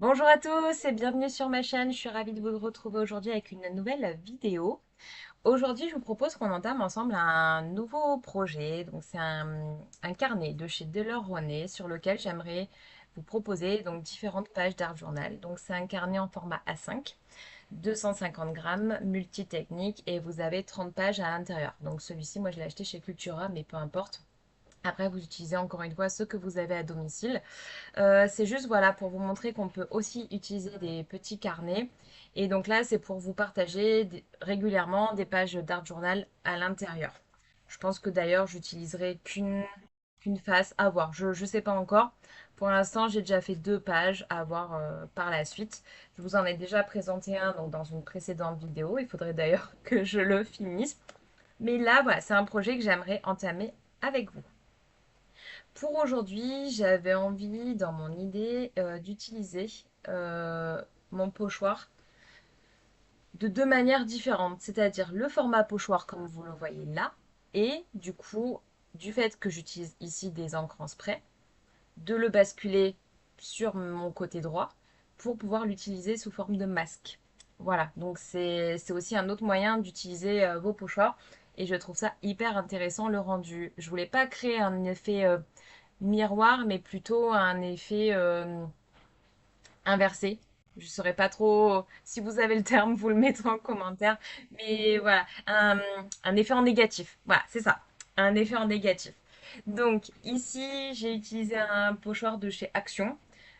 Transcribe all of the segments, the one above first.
Bonjour à tous et bienvenue sur ma chaîne. Je suis ravie de vous retrouver aujourd'hui avec une nouvelle vidéo. Aujourd'hui, je vous propose qu'on entame ensemble un nouveau projet. Donc, c'est un carnet de chez Delors-Ronet sur lequel j'aimerais vous proposer donc différentes pages d'art journal. Donc, c'est un carnet en format A5, 250 grammes, multitechnique et vous avez 30 pages à l'intérieur. Donc, celui-ci, moi, je l'ai acheté chez Cultura, mais peu importe. Après, vous utilisez encore une fois ce que vous avez à domicile. C'est juste voilà pour vous montrer qu'on peut aussi utiliser des petits carnets. Et donc là, c'est pour vous partager régulièrement des pages d'art journal à l'intérieur. Je pense que d'ailleurs, j'utiliserai qu'une face à voir. Je ne sais pas encore. Pour l'instant, j'ai déjà fait 2 pages à voir par la suite. Je vous en ai déjà présenté un donc, dans une précédente vidéo. Il faudrait d'ailleurs que je le finisse. Mais là, voilà, c'est un projet que j'aimerais entamer avec vous. Pour aujourd'hui, j'avais envie, dans mon idée, d'utiliser euh, mon pochoir de 2 manières différentes, c'est-à-dire le format pochoir comme vous le voyez là, et du coup, du fait que j'utilise ici des encres en spray, de le basculer sur mon côté droit pour pouvoir l'utiliser sous forme de masque. Voilà, donc c'est aussi un autre moyen d'utiliser vos pochoirs et je trouve ça hyper intéressant le rendu. Je voulais pas créer un effet miroir, mais plutôt un effet inversé. Je ne saurais pas trop si vous avez le terme, vous le mettrez en commentaire. Mais voilà, un effet en négatif. Voilà, c'est ça. Un effet en négatif. Donc ici, j'ai utilisé un pochoir de chez Action.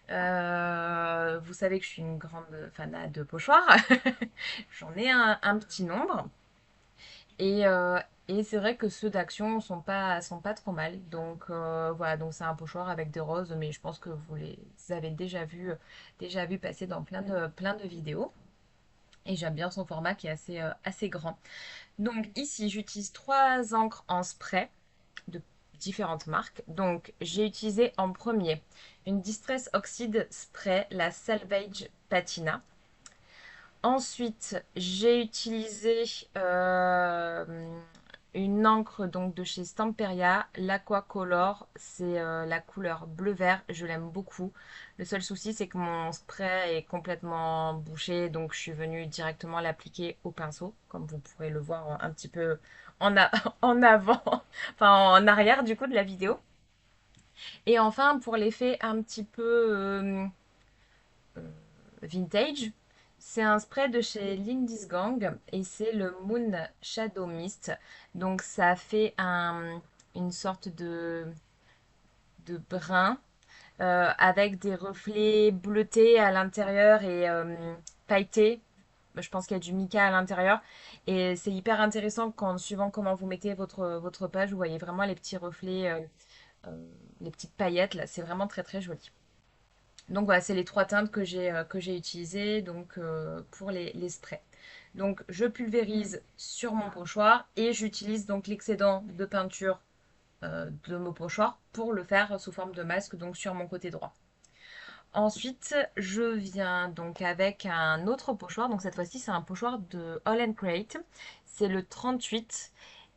Vous savez que je suis une grande fanat de pochoirs. J'en ai un petit nombre. Et, euh, et c'est vrai que ceux d'Action sont pas trop mal. Donc voilà, donc c'est un pochoir avec des roses, mais je pense que vous les avez déjà vu passer dans plein de vidéos. Et j'aime bien son format qui est assez grand. Donc ici, j'utilise 3 encres en spray de différentes marques. Donc j'ai utilisé en premier une Distress Oxide Spray, la Salvage Patina. Ensuite, j'ai utilisé une encre donc de chez Stamperia, l'Aquacolor, c'est la couleur bleu-vert, je l'aime beaucoup. Le seul souci, c'est que mon spray est complètement bouché, donc je suis venue directement l'appliquer au pinceau, comme vous pourrez le voir un petit peu en avant, enfin en arrière du coup de la vidéo. Et enfin, pour l'effet un petit peu vintage. C'est un spray de chez Lindisgang et c'est le Moon Shadow Mist. Donc ça fait une sorte de brun avec des reflets bleutés à l'intérieur et pailletés. Je pense qu'il y a du mica à l'intérieur. Et c'est hyper intéressant quand, suivant comment vous mettez votre page, vous voyez vraiment les petits reflets, les petites paillettes. Là, c'est vraiment très très joli. Donc voilà, c'est les 3 teintes que j'ai utilisées donc, pour les sprays. Donc je pulvérise sur mon pochoir et j'utilise donc l'excédent de peinture de mon pochoir pour le faire sous forme de masque donc sur mon côté droit. Ensuite, je viens donc avec un autre pochoir. Donc cette fois-ci, c'est un pochoir de All Create. C'est le 38.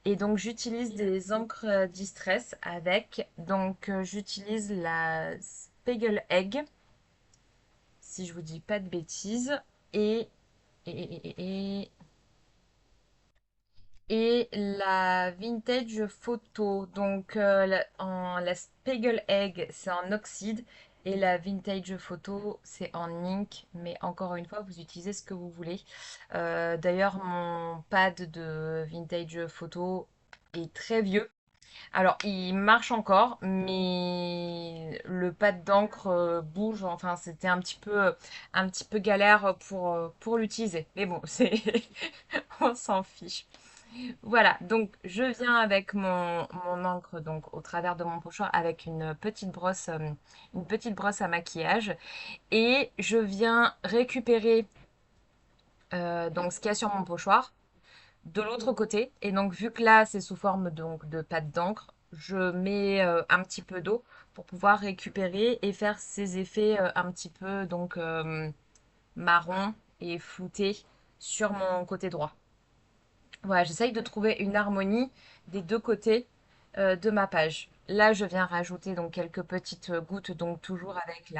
Et donc j'utilise des encres Distress avec. Donc j'utilise la Spegel Egg si je vous dis pas de bêtises. Et, et, et, et la vintage photo. Donc la Spiegel Egg, c'est en oxyde. Et la vintage photo, c'est en ink. Mais encore une fois, vous utilisez ce que vous voulez. D'ailleurs, mon pad de vintage photo est très vieux. Alors, il marche encore, mais le pad d'encre bouge. Enfin, c'était un petit peu galère pour l'utiliser. Mais bon, on s'en fiche. Voilà, donc je viens avec mon encre donc au travers de mon pochoir avec une petite brosse à maquillage et je viens récupérer donc ce qu'il y a sur mon pochoir de l'autre côté. Et donc, vu que là, c'est sous forme donc, de pâte d'encre, je mets un petit peu d'eau pour pouvoir récupérer et faire ces effets un petit peu donc marron et flouté sur mon côté droit. Voilà, j'essaye de trouver une harmonie des 2 côtés de ma page. Là, je viens rajouter donc quelques petites gouttes, donc toujours avec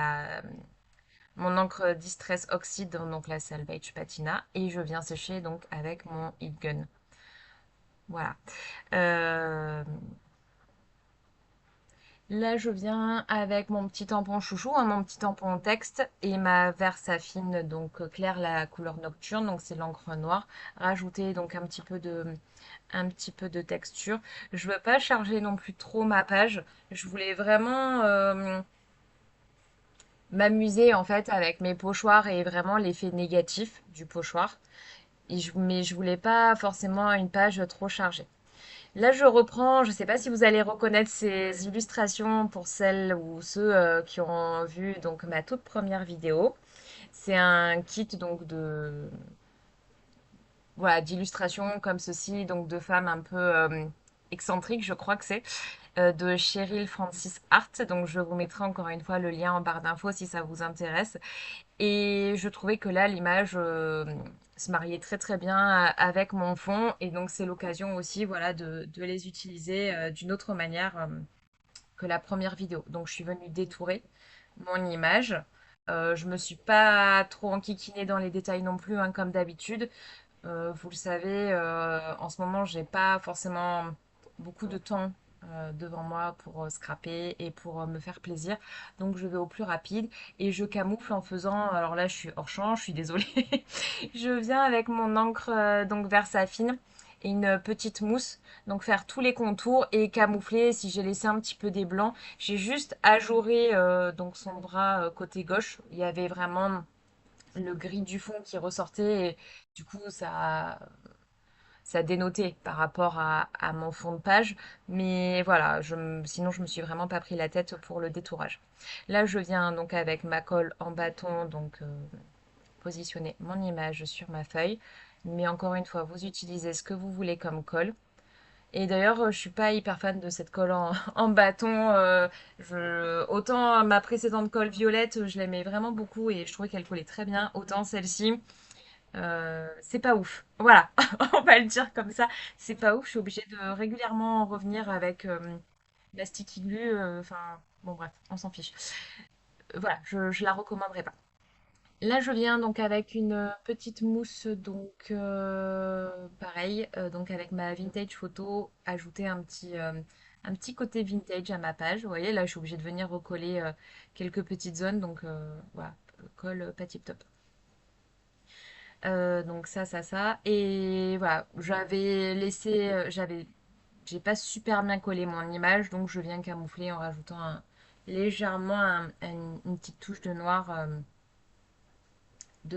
mon encre Distress Oxide, donc la Salvage Patina, et je viens sécher donc avec mon Heat Gun. Voilà. Euh, Là, je viens avec mon petit tampon chouchou, hein, mon petit tampon texte et ma Versafine, donc claire, la couleur nocturne, donc c'est l'encre noire. Rajouter donc un petit peu de texture. Je veux pas charger non plus trop ma page. Je voulais vraiment m'amuser en fait avec mes pochoirs et vraiment l'effet négatif du pochoir. Mais je voulais pas forcément une page trop chargée. Là, je reprends, je ne sais pas si vous allez reconnaître ces illustrations pour celles ou ceux qui ont vu donc ma toute première vidéo. C'est un kit donc de voilà d'illustrations comme ceci, donc de femmes un peu excentriques, je crois que c'est de Cheryl Francis Art. Donc je vous mettrai encore une fois le lien en barre d'infos si ça vous intéresse. Et je trouvais que là, l'image se mariait très très bien avec mon fond. Et donc, c'est l'occasion aussi voilà, de les utiliser d'une autre manière que la première vidéo. Donc, je suis venue détourer mon image. Je me suis pas trop enquiquinée dans les détails non plus, hein, comme d'habitude. Vous le savez, en ce moment, j'ai pas forcément beaucoup de temps devant moi pour scraper et pour me faire plaisir. Donc, je vais au plus rapide et je camoufle en faisant. Alors là, je suis hors champ, je suis désolée. Je viens avec mon encre donc Versafine et une petite mousse. Donc, faire tous les contours et camoufler. Si j'ai laissé un petit peu des blancs, j'ai juste ajouré donc son bras côté gauche. Il y avait vraiment le gris du fond qui ressortait et du coup ça dénotait par rapport à mon fond de page. Mais voilà, sinon je me suis vraiment pas pris la tête pour le détourage. Là je viens donc avec ma colle en bâton donc positionner mon image sur ma feuille. Mais encore une fois, vous utilisez ce que vous voulez comme colle. Et d'ailleurs, je suis pas hyper fan de cette colle en, en bâton. Autant ma précédente colle violette, je l'aimais vraiment beaucoup et je trouvais qu'elle collait très bien. Autant celle-ci, c'est pas ouf. Voilà, on va le dire comme ça. C'est pas ouf. Je suis obligée de régulièrement revenir avec la sticky glue. Enfin, bon bref, on s'en fiche. Voilà, je la recommanderais pas. Là, je viens donc avec une petite mousse, donc pareil, donc avec ma vintage photo, ajouter un petit côté vintage à ma page. Vous voyez, là, je suis obligée de venir recoller quelques petites zones, donc voilà, colle pas tip top. Donc ça. Et voilà, j'ai pas super bien collé mon image, donc je viens camoufler en rajoutant légèrement une petite touche de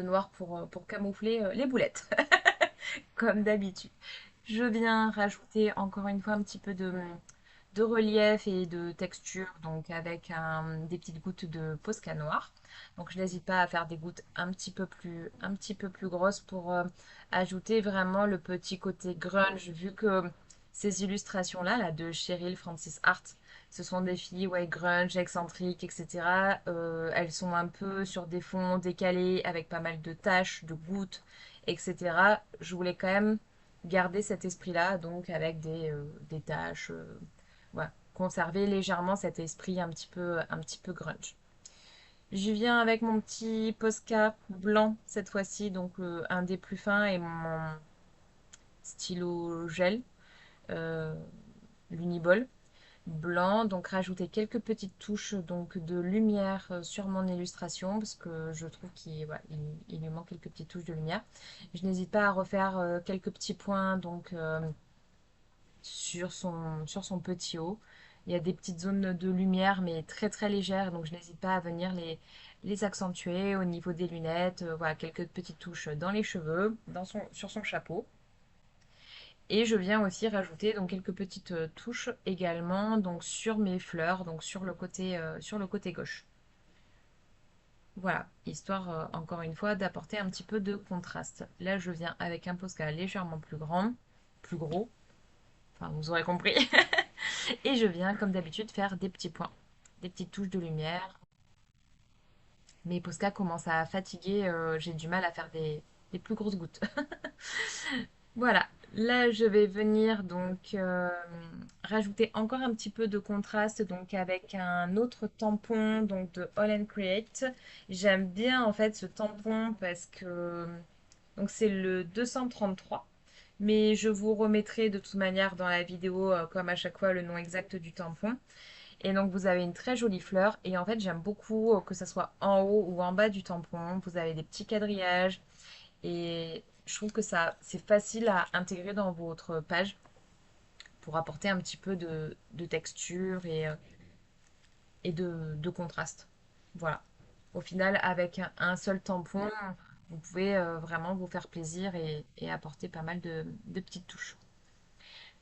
noir pour camoufler les boulettes, comme d'habitude. Je viens rajouter encore une fois un petit peu de relief et de texture, donc avec des petites gouttes de Posca noir. Donc je n'hésite pas à faire des gouttes un petit peu plus grosses pour ajouter vraiment le petit côté grunge, vu que ces illustrations-là, là, de Cheryl Francis Art, ce sont des filles ouais, grunge, excentriques, etc. Elles sont un peu sur des fonds décalés, avec pas mal de taches, de gouttes, etc. Je voulais quand même garder cet esprit-là, donc avec des taches, voilà, conserver légèrement cet esprit un petit peu grunge. Je viens avec mon petit Posca blanc cette fois-ci, donc un des plus fins et mon stylo gel, euh, l'Uniball blanc. Donc rajouter quelques petites touches donc de lumière sur mon illustration parce que je trouve qu'il lui manque quelques petites touches de lumière. Je n'hésite pas à refaire quelques petits points donc sur son petit haut. Il y a des petites zones de lumière, mais très très légères, donc je n'hésite pas à venir les accentuer au niveau des lunettes. Voilà, quelques petites touches dans les cheveux, sur son chapeau. Et je viens aussi rajouter donc quelques petites touches également donc sur mes fleurs, donc sur le côté gauche. Voilà, histoire encore une fois d'apporter un petit peu de contraste. Là, je viens avec un Posca légèrement plus grand, plus gros, enfin vous aurez compris. Et je viens, comme d'habitude, faire des petits points, des petites touches de lumière. Mes Posca commencent à fatiguer, j'ai du mal à faire des plus grosses gouttes. Voilà, Là, je vais venir donc rajouter encore un petit peu de contraste donc avec un autre tampon donc de All and Create. J'aime bien en fait ce tampon parce que donc c'est le 233, mais je vous remettrai de toute manière dans la vidéo comme à chaque fois le nom exact du tampon. Et donc vous avez une très jolie fleur et en fait j'aime beaucoup que ça soit en haut ou en bas du tampon. Vous avez des petits quadrillages. Et je trouve que ça, c'est facile à intégrer dans votre page pour apporter un petit peu de texture et de contraste. Voilà. Au final, avec un seul tampon, vous pouvez vraiment vous faire plaisir et apporter pas mal de petites touches.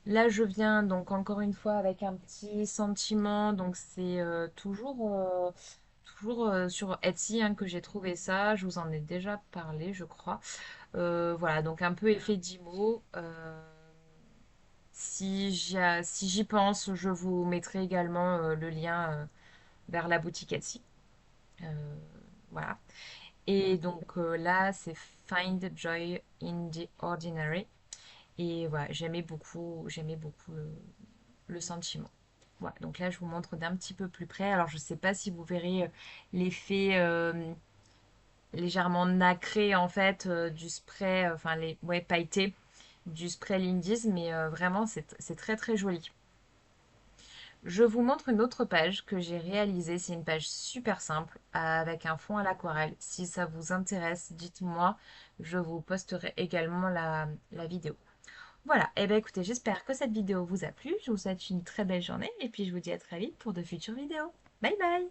Là, je viens donc encore une fois avec un petit sentiment. Donc, c'est toujours sur Etsy hein, que j'ai trouvé ça. Je vous en ai déjà parlé, je crois. Voilà, donc un peu effet d'IMO. Si j'y pense, je vous mettrai également le lien vers la boutique Etsy. Euh, voilà. Et donc là, c'est Find Joy in the Ordinary. Et voilà, j'aimais beaucoup le sentiment. Voilà, donc là, je vous montre d'un petit peu plus près. Alors, je ne sais pas si vous verrez l'effet légèrement nacré en fait du spray, enfin les ouais, pailleté du spray Lindy's, mais vraiment c'est très très joli. Je vous montre une autre page que j'ai réalisée. C'est une page super simple avec un fond à l'aquarelle. Si ça vous intéresse, dites-moi. Je vous posterai également la vidéo. Voilà, et bien écoutez, j'espère que cette vidéo vous a plu. Je vous souhaite une très belle journée et puis je vous dis à très vite pour de futures vidéos. Bye bye!